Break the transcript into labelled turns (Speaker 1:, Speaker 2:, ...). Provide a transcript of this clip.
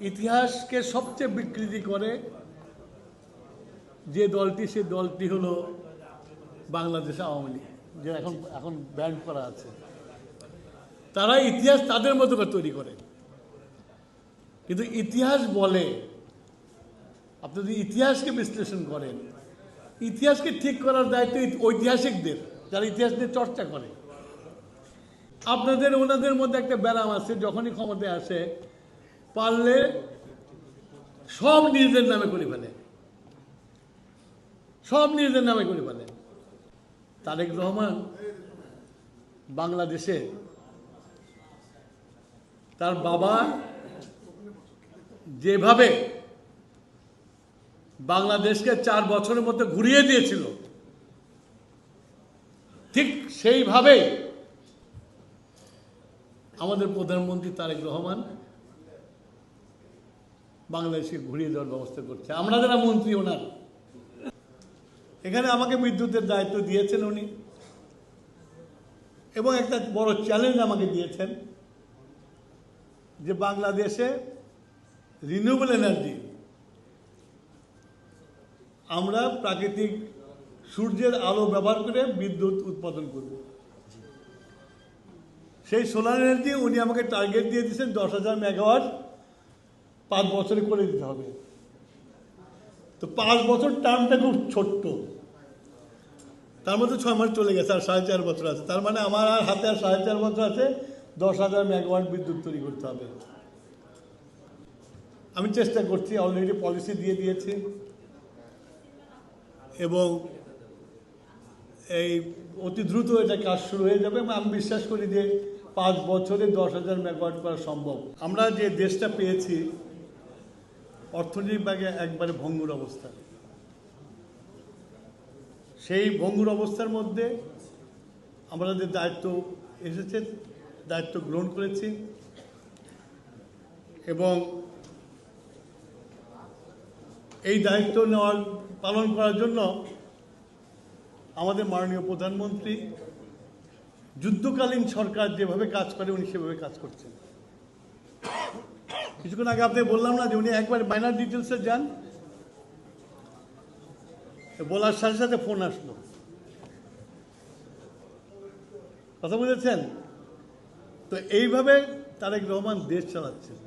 Speaker 1: ইতিহাসকে সবচেয়ে বিকৃতি করে যে দলটি, সে দলটি হলো বাংলাদেশ আওয়ামী লীগ, যে এখন এখন ব্যান্ড করা আছে। তারা ইতিহাস তাদের মতো করে তৈরি করে, কিন্তু ইতিহাস বলে, আপনি যদি ইতিহাসকে বিশ্লেষণ করেন, ইতিহাসকে ঠিক করার দায়িত্ব ঐতিহাসিকদের, যারা ইতিহাস নিয়ে চর্চা করে। আপনাদের ওনাদের মধ্যে একটা ব্যারাম আছে, যখনই ক্ষমতায় আসে পারলে সব নিজেদের নামে করে ফেলে, সব নিজেদের নামে করে ফেলে। তারেক রহমান বাংলাদেশে তার বাবা যেভাবে বাংলাদেশকে 4 বছরের মধ্যে ঘুরিয়ে দিয়েছিল, ঠিক সেইভাবেই আমাদের প্রধানমন্ত্রী তারেক রহমান বাংলাদেশকে ঘুরিয়ে দেওয়ার ব্যবস্থা করছে। আমরা যারা মন্ত্রী ওনার, এখানে আমাকে বিদ্যুতের দায়িত্ব দিয়েছেন উনি, এবং একটা বড় চ্যালেঞ্জ আমাকে দিয়েছেন যে বাংলাদেশে রিনিউয়েবল এনার্জি, আমরা প্রাকৃতিক সূর্যের আলো ব্যবহার করে বিদ্যুৎ উৎপাদন করব। সেই সোলার এনার্জি উনি আমাকে টার্গেট দিয়ে দিয়েছেন 10,000 মেগাওয়াট 5 বছরে করে দিতে হবে। তো 5 বছর টার্মটা খুব ছোট্ট, তার মধ্যে 6 মাস চলে গেছে, আর 4.5 বছর আছে। তার মানে আমার আর হাতে আর 4.5 বছর আছে, 10,000 মেগাওয়াট বিদ্যুৎ তৈরি করতে হবে। আমি চেষ্টা করছি, অলরেডি পলিসি দিয়ে দিয়েছি, এবং এই অতি দ্রুত এটা কাজ শুরু হয়ে যাবে। আমি বিশ্বাস করি যে 5 বছরে 10,000 মেগাওয়াট করা সম্ভব। আমরা যে দেশটা পেয়েছি অর্থনৈতিকভাবে একবারে ভঙ্গুর অবস্থা, সেই ভঙ্গুর অবস্থার মধ্যে আমরা যে দায়িত্ব এসেছে, দায়িত্ব গ্রহণ করেছি, এবং এই দায়িত্ব পালন করার জন্য আমাদের মাননীয় প্রধানমন্ত্রী যুদ্ধকালীন সরকার যেভাবে কাজ করে উনি সেভাবে কাজ করছেন। কিছুক্ষণ আগে আপনি বললাম না যে উনি একবার মাইনর ডিটেলসে যান, বলার সাথে সাথে ফোন আসলো, কথা বুঝেছেন? তো এইভাবে তারেক রহমান দেশ চালাচ্ছেন।